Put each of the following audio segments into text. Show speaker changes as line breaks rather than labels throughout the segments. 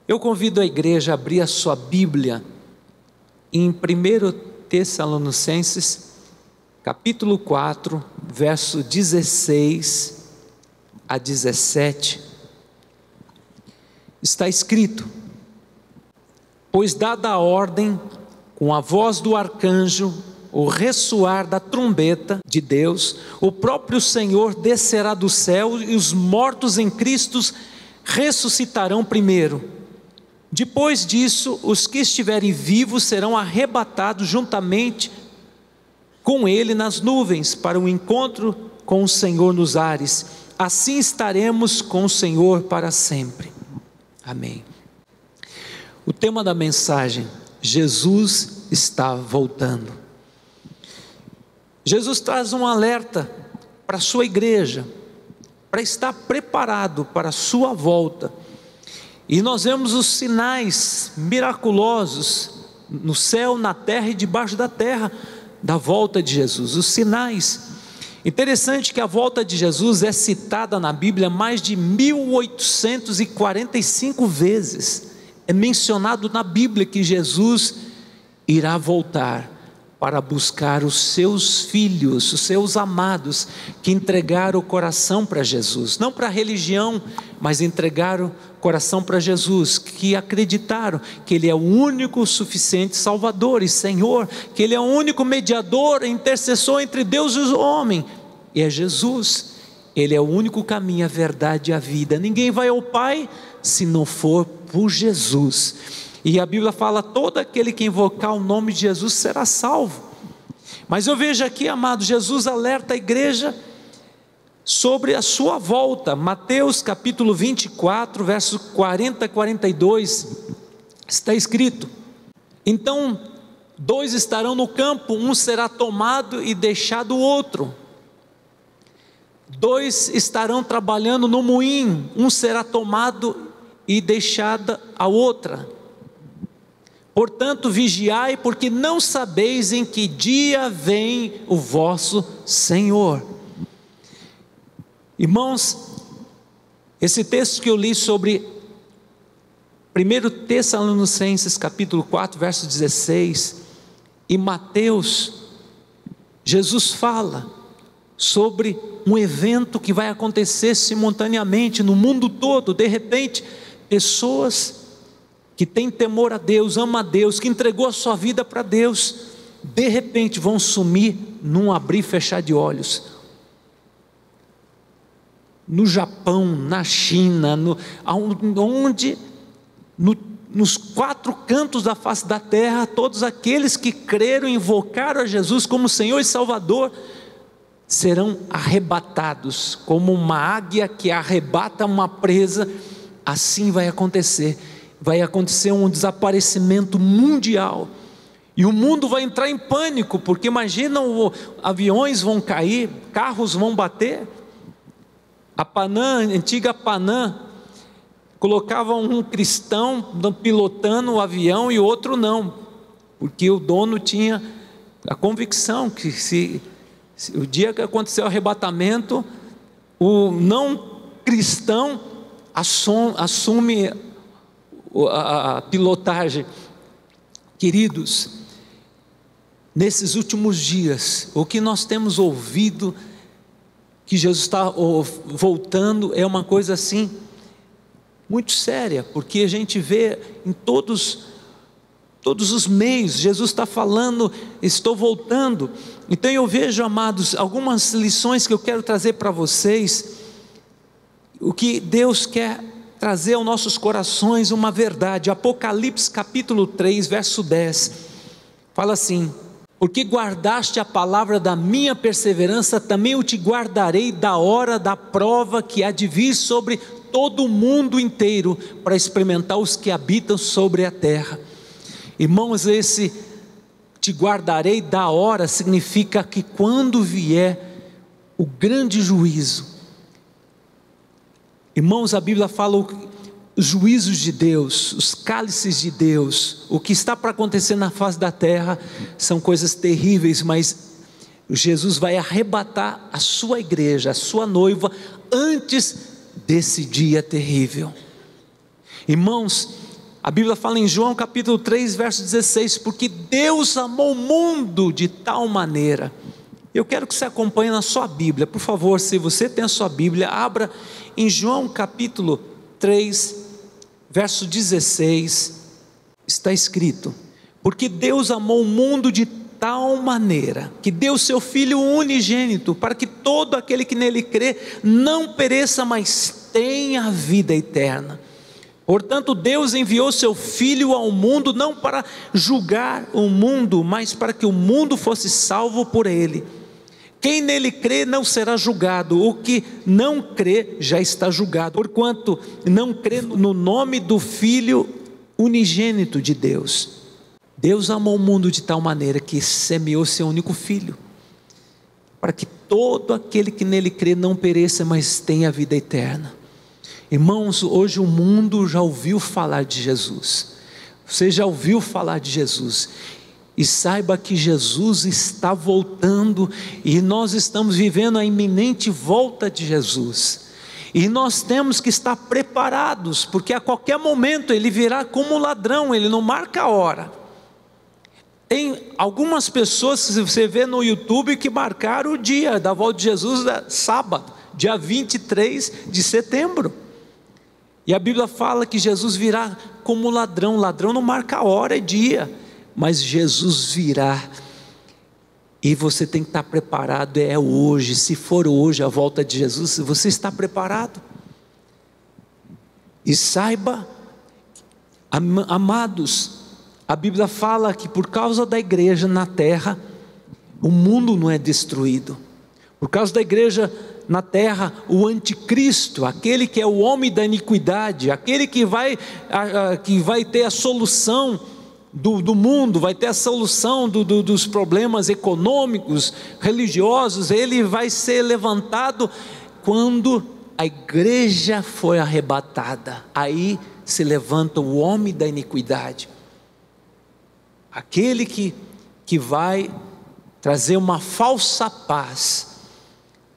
Eu convido a igreja a abrir a sua Bíblia em 1 Tessalonicenses, capítulo 4, verso 16 a 17. Está escrito: pois dada a ordem, com a voz do arcanjo, o ressoar da trombeta de Deus, o próprio Senhor descerá do céu e os mortos em Cristo ressuscitarão primeiro. Depois disso, os que estiverem vivos serão arrebatados juntamente com Ele nas nuvens, para o encontro com o Senhor nos ares. Assim estaremos com o Senhor para sempre. Amém. O tema da mensagem: Jesus está voltando. Jesus traz um alerta para a sua igreja, para estar preparado para a sua volta. E nós vemos os sinais miraculosos no céu, na terra e debaixo da terra, da volta de Jesus. Os sinais. Interessante que a volta de Jesus é citada na Bíblia mais de 1845 vezes. É mencionado na Bíblia que Jesus irá voltar para buscar os seus filhos, os seus amados, que entregaram o coração para Jesus, não para a religião, mas entregaram o coração para Jesus, que acreditaram que Ele é o único suficiente Salvador e Senhor, que Ele é o único mediador, intercessor entre Deus e o homem, e é Jesus. Ele é o único caminho, a verdade e a vida. Ninguém vai ao Pai se não for por Jesus. E a Bíblia fala: todo aquele que invocar o nome de Jesus será salvo. Mas eu vejo aqui, amado, Jesus alerta a igreja sobre a sua volta. Mateus capítulo 24, versos 40 a 42, está escrito: então 2 estarão no campo, um será tomado e deixado o outro. 2 estarão trabalhando no moinho, um será tomado e deixada a outra. Portanto, vigiai, porque não sabeis em que dia vem o vosso Senhor. Irmãos, esse texto que eu li sobre 1 Tessalonicenses capítulo 4, verso 16, e Mateus, Jesus fala sobre um evento que vai acontecer simultaneamente no mundo todo. De repente, pessoas que tem temor a Deus, ama a Deus, que entregou a sua vida para Deus, de repente vão sumir num abrir e fechar de olhos. No Japão, na China, nos 4 cantos da face da terra, todos aqueles que creram e invocaram a Jesus como Senhor e Salvador, serão arrebatados, como uma águia que arrebata uma presa. Assim vai acontecer um desaparecimento mundial, e o mundo vai entrar em pânico, porque imaginam, aviões vão cair, carros vão bater. A antiga Panam, colocava um cristão pilotando o avião e outro não, porque o dono tinha a convicção que se o dia que aconteceu o arrebatamento, o não cristão assume a pilotagem. Queridos, nesses últimos dias, o que nós temos ouvido, que Jesus está voltando, é uma coisa assim, muito séria, porque a gente vê em todos os meios, Jesus está falando: estou voltando. Então eu vejo, amados, algumas lições que eu quero trazer para vocês, o que Deus quer trazer aos nossos corações, uma verdade. Apocalipse capítulo 3, verso 10, fala assim: porque guardaste a palavra da minha perseverança, também eu te guardarei da hora da prova que há de vir sobre todo o mundo inteiro, para experimentar os que habitam sobre a terra. Irmãos, esse te guardarei da hora significa que quando vier o grande juízo, irmãos, a Bíblia fala os juízos de Deus, os cálices de Deus, o que está para acontecer na face da terra, são coisas terríveis, mas Jesus vai arrebatar a sua igreja, a sua noiva, antes desse dia terrível. Irmãos, A Bíblia fala em João capítulo 3, verso 16, porque Deus amou o mundo de tal maneira. Eu quero que você acompanhe na sua Bíblia, por favor, se você tem a sua Bíblia, abra em João capítulo 3, verso 16, está escrito: porque Deus amou o mundo de tal maneira, que deu seu Filho unigênito, para que todo aquele que nele crê, não pereça, mas tenha a vida eterna. Portanto, Deus enviou seu Filho ao mundo, não para julgar o mundo, mas para que o mundo fosse salvo por ele. Quem nele crê não será julgado, o que não crê já está julgado, porquanto não crê no nome do Filho unigênito de Deus. Deus amou o mundo de tal maneira que semeou seu único Filho, para que todo aquele que nele crê não pereça, mas tenha a vida eterna. Irmãos, hoje o mundo já ouviu falar de Jesus, você já ouviu falar de Jesus, e saiba que Jesus está voltando, e nós estamos vivendo a iminente volta de Jesus, e nós temos que estar preparados, porque a qualquer momento ele virá como ladrão, ele não marca a hora. Tem algumas pessoas que você vê no YouTube que marcaram o dia da volta de Jesus, sábado, dia 23 de setembro, e a Bíblia fala que Jesus virá como ladrão. Ladrão não marca a hora e dia, mas Jesus virá, e você tem que estar preparado, é hoje. Se for hoje a volta de Jesus, você está preparado? E saiba, amados, a Bíblia fala que por causa da igreja na terra, o mundo não é destruído. Por causa da igreja na terra, o anticristo, aquele que é o homem da iniquidade, aquele que vai ter a solução do mundo, vai ter a solução dos problemas econômicos, religiosos, ele vai ser levantado quando a igreja foi arrebatada. Aí se levanta o homem da iniquidade, aquele que vai trazer uma falsa paz,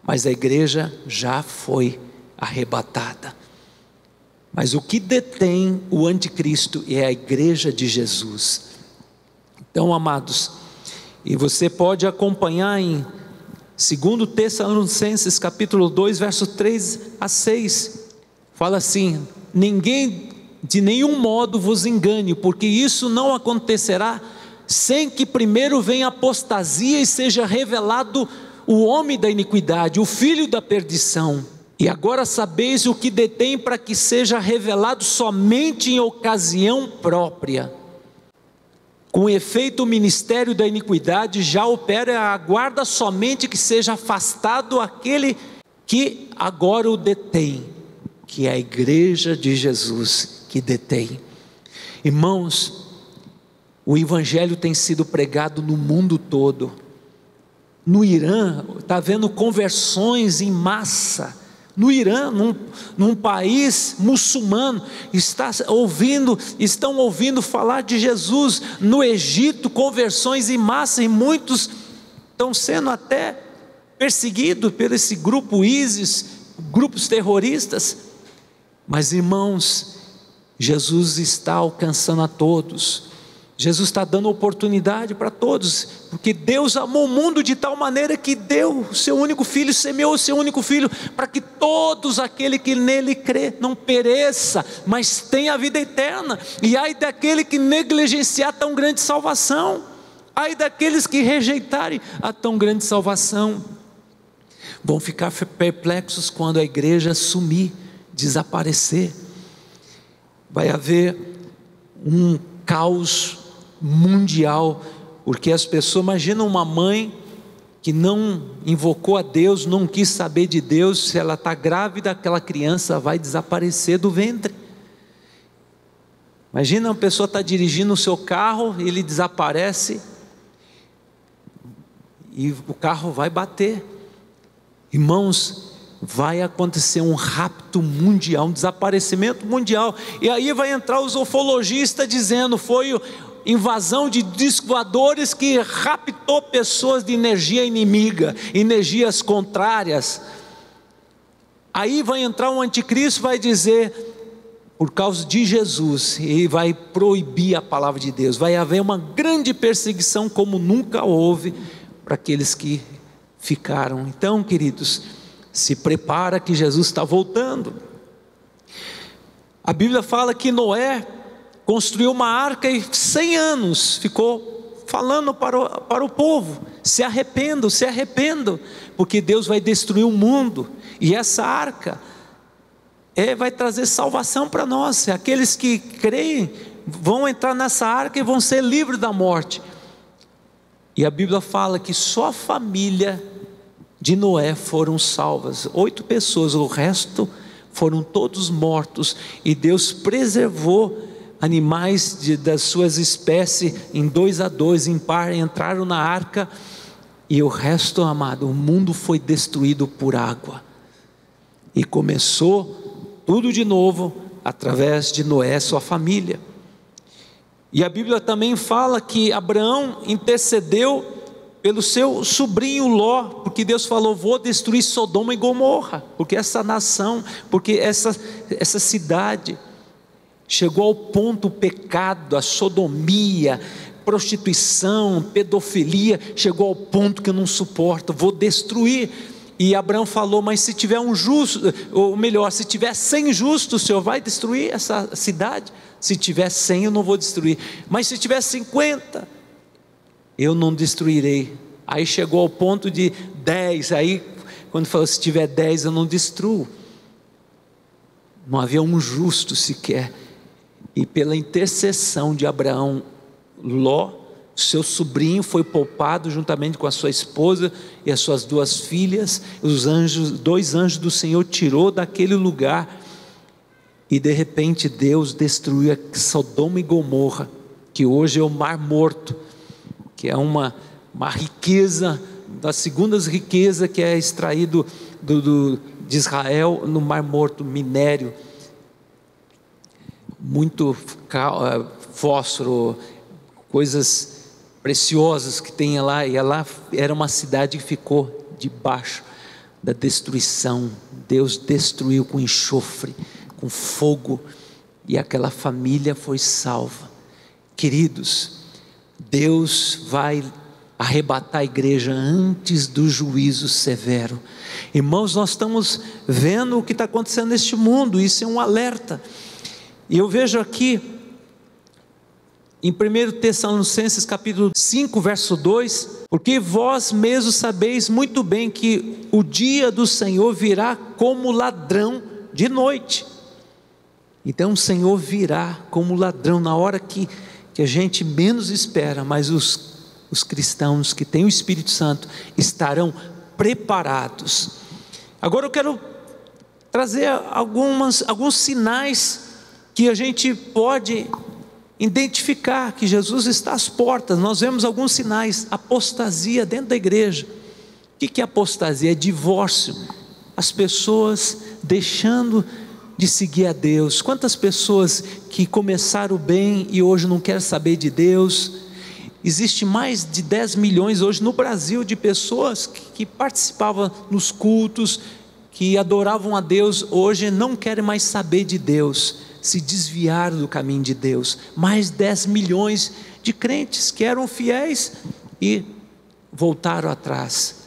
mas a igreja já foi arrebatada. Mas o que detém o anticristo é a igreja de Jesus. Então, amados, e você pode acompanhar em 2 Tessalonicenses capítulo 2, verso 3 a 6, fala assim: ninguém de nenhum modo vos engane, porque isso não acontecerá sem que primeiro venha a apostasia e seja revelado o homem da iniquidade, o filho da perdição. E agora sabeis o que detém, para que seja revelado somente em ocasião própria. Com efeito, o ministério da iniquidade já opera, aguarda somente que seja afastado aquele que agora o detém, que é a igreja de Jesus que detém. Irmãos, o evangelho tem sido pregado no mundo todo. No Irã, está havendo conversões em massa. No Irã, num país muçulmano, estão ouvindo falar de Jesus. No Egito, conversões em massa, e muitos estão sendo até perseguidos por esse grupo ISIS, grupos terroristas. Mas, irmãos, Jesus está alcançando a todos. Jesus está dando oportunidade para todos, porque Deus amou o mundo de tal maneira que deu o seu único Filho, semeou o seu único Filho, para que todos aquele que nele crê não pereça, mas tenha a vida eterna. E ai daquele que negligenciar tão grande salvação, ai daqueles que rejeitarem a tão grande salvação. Vão ficar perplexos quando a igreja sumir, desaparecer. Vai haver um caos mundial, porque as pessoas, imaginam uma mãe que não invocou a Deus, não quis saber de Deus, se ela está grávida, aquela criança vai desaparecer do ventre. Imagina uma pessoa está dirigindo o seu carro, ele desaparece, e o carro vai bater. Irmãos, vai acontecer um rapto mundial, um desaparecimento mundial, e aí vai entrar os ufologistas dizendo, foi invasão de discos voadores que raptou pessoas de energia inimiga, energias contrárias. Aí vai entrar um anticristo, vai dizer, por causa de Jesus, ele vai proibir a palavra de Deus. Vai haver uma grande perseguição como nunca houve para aqueles que ficaram. Então, queridos, se prepara que Jesus está voltando. A Bíblia fala que Noé construiu uma arca e 100 anos ficou falando para o povo: se arrependam, porque Deus vai destruir o mundo, e essa arca vai trazer salvação para nós. Aqueles que creem vão entrar nessa arca e vão ser livres da morte. E a Bíblia fala que só a família de Noé foram salvas, 8 pessoas, o resto foram todos mortos, e Deus preservou animais das suas espécies, em 2 a 2, em par, entraram na arca, e o resto, amado, o mundo foi destruído por água, e começou tudo de novo, através de Noé, sua família. E a Bíblia também fala que Abraão intercedeu pelo seu sobrinho Ló, porque Deus falou: vou destruir Sodoma e Gomorra, porque essa nação, porque essa cidade chegou ao ponto, o pecado, a sodomia, prostituição, pedofilia, chegou ao ponto que eu não suporto, vou destruir. E Abraão falou: mas se tiver um justo, ou melhor, se tiver 100 justos, o Senhor vai destruir essa cidade? Se tiver 100 eu não vou destruir, mas se tiver 50, eu não destruirei. Aí chegou ao ponto de 10, aí quando falou: se tiver 10 eu não destruo. Não havia um justo sequer. E pela intercessão de Abraão, Ló, seu sobrinho, foi poupado juntamente com a sua esposa e as suas 2 filhas. Os anjos, 2 anjos do Senhor tirou daquele lugar, e de repente Deus destruiu Sodoma e Gomorra, que hoje é o Mar Morto, que é uma riqueza, das segundas riquezas que é extraído de Israel no Mar Morto, minério, muito fósforo, coisas preciosas que tem lá. E lá era uma cidade que ficou debaixo da destruição. Deus destruiu com enxofre, com fogo, e aquela família foi salva. Queridos, Deus vai arrebatar a igreja antes do juízo severo. Irmãos, nós estamos vendo o que está acontecendo neste mundo, isso é um alerta. E eu vejo aqui em 1 Tessalonicenses capítulo 5, verso 2: porque vós mesmos sabeis muito bem que o dia do Senhor virá como ladrão de noite. Então o Senhor virá como ladrão na hora que a gente menos espera, mas os cristãos que têm o Espírito Santo estarão preparados. Agora eu quero trazer alguns sinais que a gente pode identificar que Jesus está às portas. Nós vemos alguns sinais: apostasia dentro da igreja. O que é apostasia? É divórcio, as pessoas deixando de seguir a Deus. Quantas pessoas que começaram bem e hoje não querem saber de Deus? Existe mais de 10 milhões hoje no Brasil de pessoas que participavam nos cultos, que adoravam a Deus, hoje não querem mais saber de Deus, se desviaram do caminho de Deus. Mais 10 milhões de crentes que eram fiéis e voltaram atrás.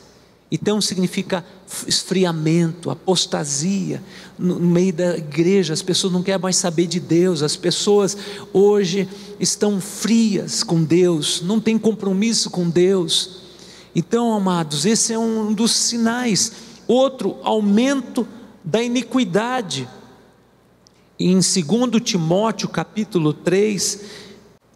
Então significa esfriamento, apostasia no meio da igreja. As pessoas não querem mais saber de Deus, as pessoas hoje estão frias com Deus, não tem compromisso com Deus. Então, amados, esse é um dos sinais. Outro, aumento da iniquidade. Em 2 Timóteo capítulo 3,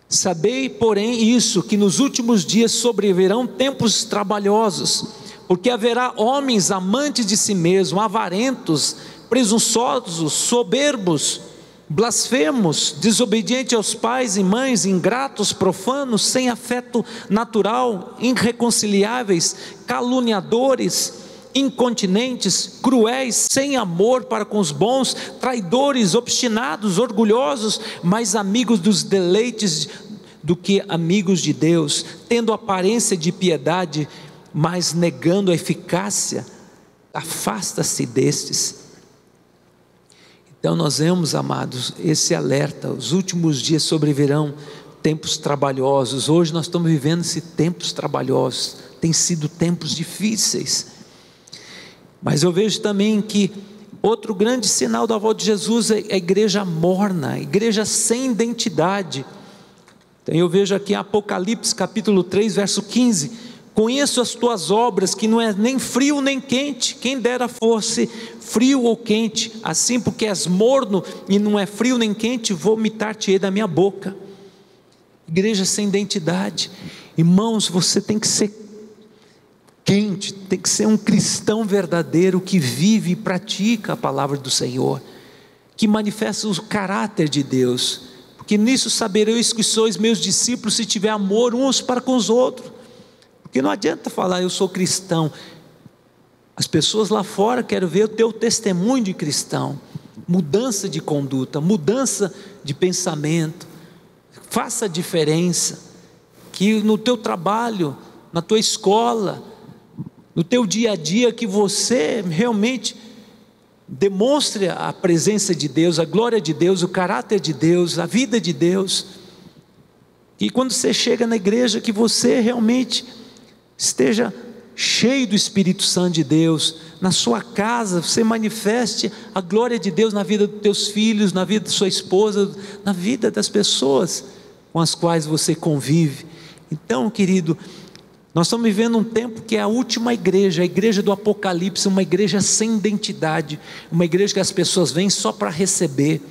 sabei porém isso, que nos últimos dias sobrevirão tempos trabalhosos, porque haverá homens amantes de si mesmos, avarentos, presunçosos, soberbos, blasfemos, desobedientes aos pais e mães, ingratos, profanos, sem afeto natural, irreconciliáveis, caluniadores, incontinentes, cruéis, sem amor para com os bons, traidores, obstinados, orgulhosos, mais amigos dos deleites do que amigos de Deus, tendo aparência de piedade, mas negando a eficácia. Afasta-se destes. Então nós vemos, amados, esse alerta: os últimos dias sobrevirão tempos trabalhosos. Hoje nós estamos vivendo esses tempos trabalhosos, tem sido tempos difíceis, mas eu vejo também que outro grande sinal da volta de Jesus é a igreja morna, a igreja sem identidade. Então eu vejo aqui em Apocalipse capítulo 3, verso 15: conheço as tuas obras, que não é nem frio nem quente. Quem dera fosse frio ou quente, assim porque és morno e não é frio nem quente, vomitar-te-ei da minha boca. Igreja sem identidade. Irmãos, você tem que ser quente, tem que ser um cristão verdadeiro, que vive e pratica a palavra do Senhor, que manifesta o caráter de Deus, porque nisso sabereis que sois meus discípulos, se tiver amor uns para com os outros. Porque não adianta falar eu sou cristão, as pessoas lá fora querem ver o teu testemunho de cristão, mudança de conduta, mudança de pensamento. Faça a diferença, que no teu trabalho, na tua escola, no teu dia a dia, que você realmente demonstre a presença de Deus, a glória de Deus, o caráter de Deus, a vida de Deus. E quando você chega na igreja, que você realmente esteja cheio do Espírito Santo de Deus. Na sua casa você manifeste a glória de Deus na vida dos teus filhos, na vida da sua esposa, na vida das pessoas com as quais você convive. Então, querido, nós estamos vivendo um tempo que é a última igreja, a igreja do Apocalipse, uma igreja sem identidade, uma igreja que as pessoas vêm só para receber.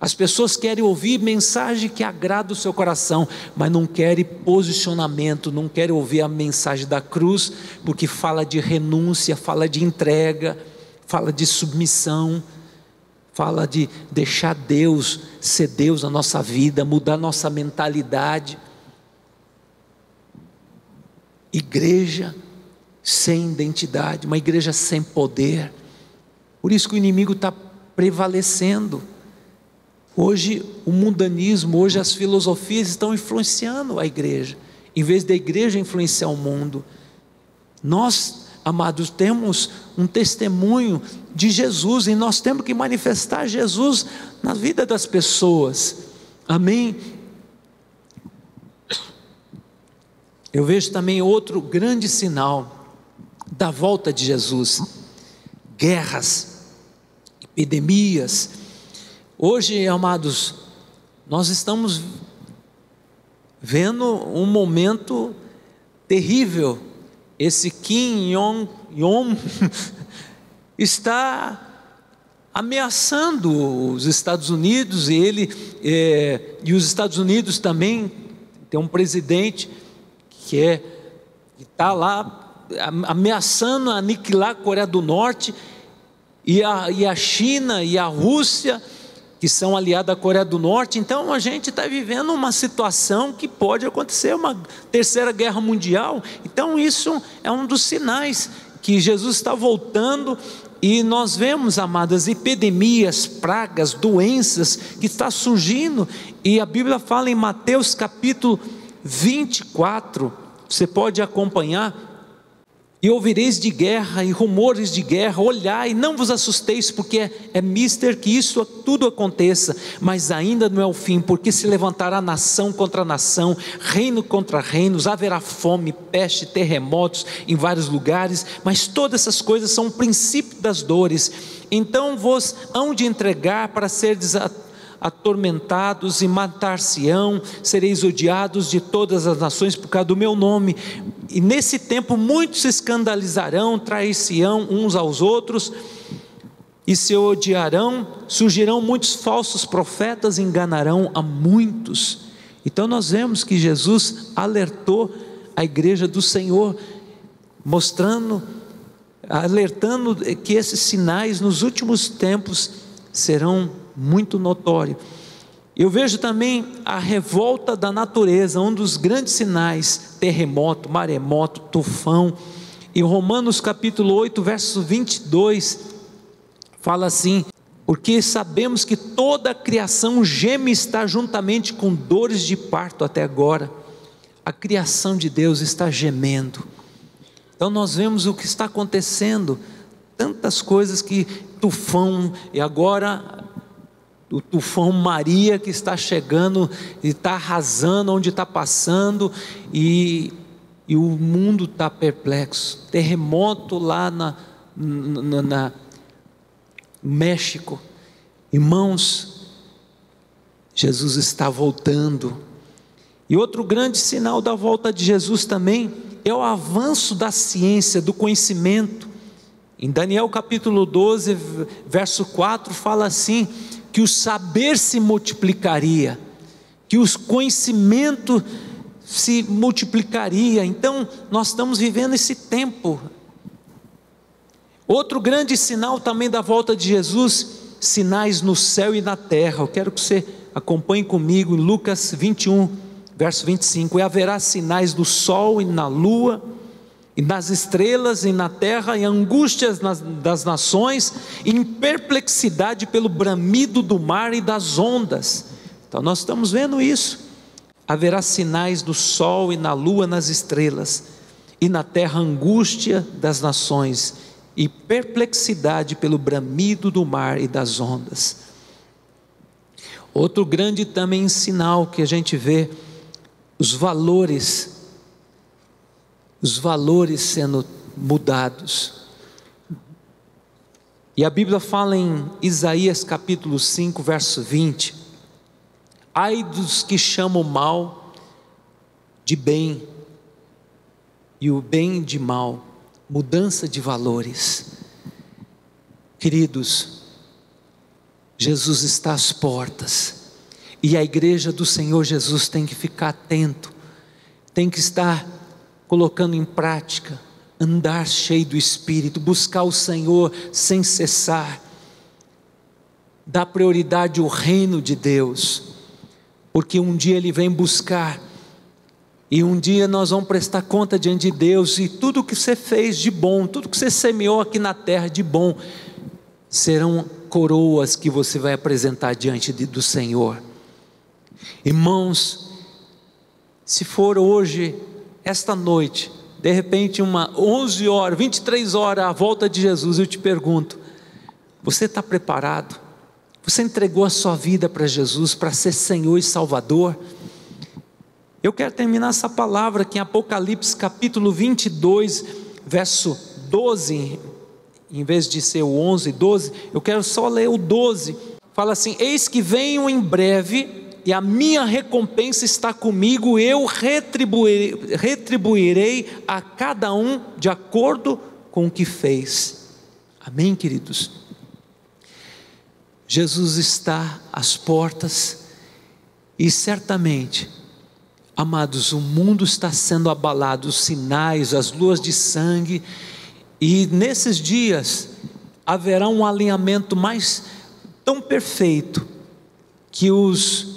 As pessoas querem ouvir mensagem que agrada o seu coração, mas não querem posicionamento, não querem ouvir a mensagem da cruz, porque fala de renúncia, fala de entrega, fala de submissão, fala de deixar Deus ser Deus na nossa vida, mudar nossa mentalidade. Igreja sem identidade, uma igreja sem poder. Por isso que o inimigo está prevalecendo. Hoje o mundanismo, hoje as filosofias estão influenciando a igreja, em vez da igreja influenciar o mundo. Nós, amados, temos um testemunho de Jesus, e nós temos que manifestar Jesus na vida das pessoas, amém? Eu vejo também outro grande sinal da volta de Jesus: guerras, epidemias. Hoje, amados, nós estamos vendo um momento terrível. Esse Kim Jong-un está ameaçando os Estados Unidos, e os Estados Unidos também tem um presidente que está lá ameaçando aniquilar a Coreia do Norte, e a China e a Rússia, que são aliados à Coreia do Norte. Então a gente está vivendo uma situação que pode acontecer uma terceira guerra mundial. Então isso é um dos sinais que Jesus está voltando. E nós vemos, amadas, epidemias, pragas, doenças que está surgindo, e a Bíblia fala em Mateus capítulo 24, você pode acompanhar: e ouvireis de guerra e rumores de guerra, olhai, não vos assusteis, porque é mister que isso tudo aconteça, mas ainda não é o fim, porque se levantará nação contra nação, reino contra reinos, haverá fome, peste, terremotos em vários lugares, mas todas essas coisas são o princípio das dores. Então vos hão de entregar para seres atormentados, e matar-se-ão, sereis odiados de todas as nações por causa do meu nome, e nesse tempo muitos se escandalizarão, trair-se-ão uns aos outros, e se odiarão, surgirão muitos falsos profetas, e enganarão a muitos. Então nós vemos que Jesus alertou a igreja do Senhor, alertando que esses sinais nos últimos tempos serão muito notório. Eu vejo também a revolta da natureza, um dos grandes sinais: terremoto, maremoto, tufão. Em Romanos capítulo 8, verso 22, fala assim: porque sabemos que toda a criação geme e está juntamente com dores de parto até agora. A criação de Deus está gemendo. Então nós vemos o que está acontecendo, tantas coisas, que tufão, e agora o tufão Maria que está chegando e está arrasando onde está passando, e o mundo está perplexo. Terremoto lá no México. Irmãos, Jesus está voltando. E outro grande sinal da volta de Jesus também é o avanço da ciência, do conhecimento. Em Daniel capítulo 12, verso 4, fala assim, que o saber se multiplicaria, que os conhecimentos se multiplicaria. Então nós estamos vivendo esse tempo. Outro grande sinal também da volta de Jesus, sinais no céu e na terra. Eu quero que você acompanhe comigo em Lucas 21, verso 25. E haverá sinais do sol e na lua, e nas estrelas, e na terra, e angústias das nações, e em perplexidade pelo bramido do mar e das ondas. Então nós estamos vendo isso. Haverá sinais do sol e na lua, nas estrelas, e na terra angústia das nações, e perplexidade pelo bramido do mar e das ondas. Outro grande também sinal que a gente vê, os valores sendo mudados. E a Bíblia fala em Isaías capítulo 5, verso 20: ai dos que chamam o mal de bem, e o bem de mal. Mudança de valores. Queridos, Jesus está às portas, e a igreja do Senhor Jesus tem que ficar atento, tem que estar colocando em prática, andar cheio do Espírito, buscar o Senhor sem cessar, dar prioridade ao reino de Deus, porque um dia Ele vem buscar, e um dia nós vamos prestar conta diante de Deus, e tudo que você fez de bom, tudo que você semeou aqui na terra de bom, serão coroas que você vai apresentar diante do Senhor. Irmãos, se for hoje, esta noite, de repente 11 horas, 23 horas, a volta de Jesus, eu te pergunto, você está preparado? Você entregou a sua vida para Jesus, para ser Senhor e Salvador? Eu quero terminar essa palavra aqui em Apocalipse capítulo 22, verso 12, em vez de ser o 11, 12, eu quero só ler o 12, fala assim: eis que venho em breve, e a minha recompensa está comigo, eu retribuirei a cada um de acordo com o que fez. Amém, queridos? Jesus está às portas, e certamente, amados, o mundo está sendo abalado, os sinais, as luas de sangue, e nesses dias haverá um alinhamento tão perfeito, que os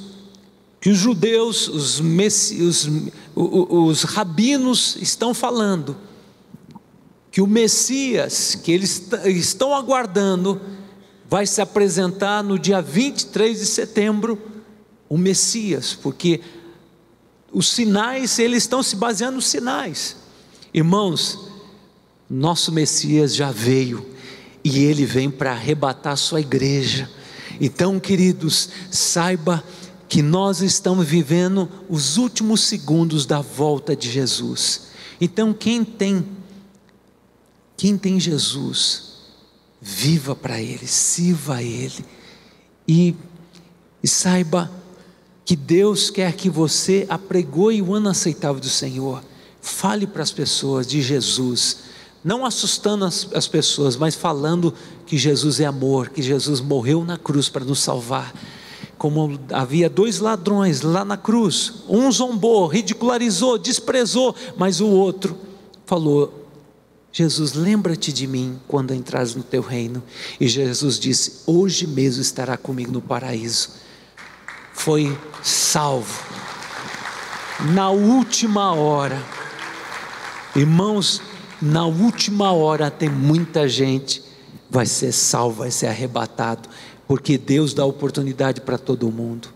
judeus, os rabinos estão falando, que o Messias, que eles estão aguardando, vai se apresentar no dia 23 de setembro, o Messias, porque os sinais, eles estão se baseando nos sinais. Irmãos, nosso Messias já veio, e Ele vem para arrebatar a sua igreja. Então, queridos, saiba que nós estamos vivendo os últimos segundos da volta de Jesus. Então quem tem Jesus, viva para Ele, sirva a Ele, e saiba que Deus quer que você apregoe o ano aceitável do Senhor. Fale para as pessoas de Jesus, não assustando as pessoas, mas falando que Jesus é amor, que Jesus morreu na cruz para nos salvar. Como havia 2 ladrões lá na cruz, um zombou, ridicularizou, desprezou, mas o outro falou: Jesus, lembra-te de mim quando entrares no teu reino. E Jesus disse: hoje mesmo estará comigo no paraíso. Foi salvo na última hora. Irmãos, na última hora tem muita gente vai ser salvo, vai ser arrebatado, porque Deus dá oportunidade para todo mundo.